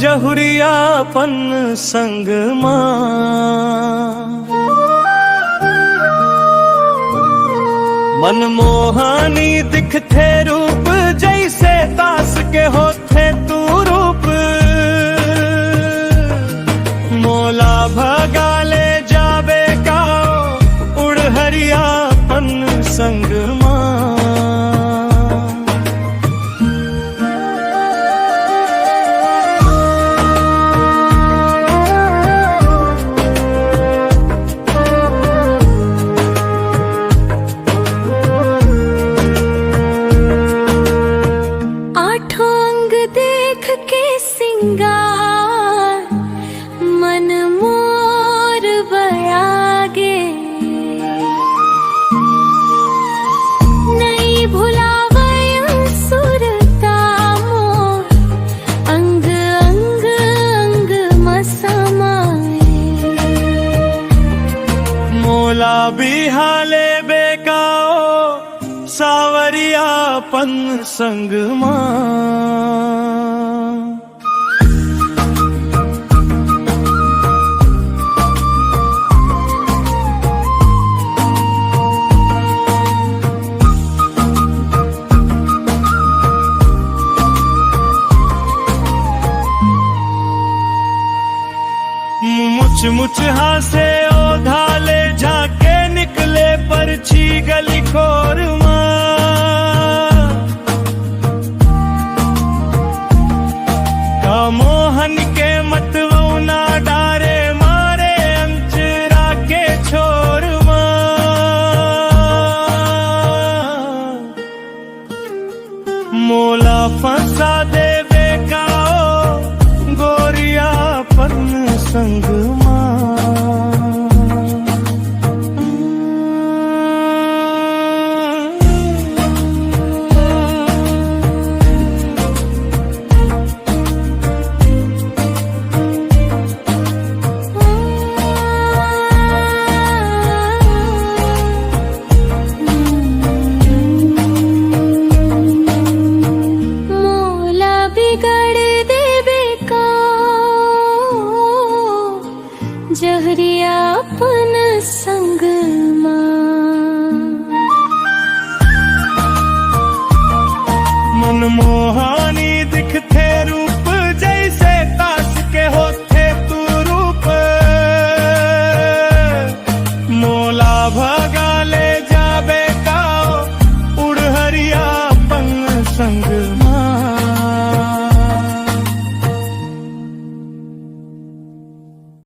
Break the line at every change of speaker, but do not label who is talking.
जहुरियापन संग मनमोहानी दिखथे रूप, जैसे तास के होथे तू रूप। मोला भगा ले जाबे का उड़हरियापन संग
देख के सिंगार मन मोर बयागे, नहीं भुलावे सुरता मोर अंग अंग अंग मसमाए।
मोला बिहाले बेकाओ सावरियापन संग मुछ मुछ हासे ओधाले झाके निकले परछी गली खोर का मोहन के मतवा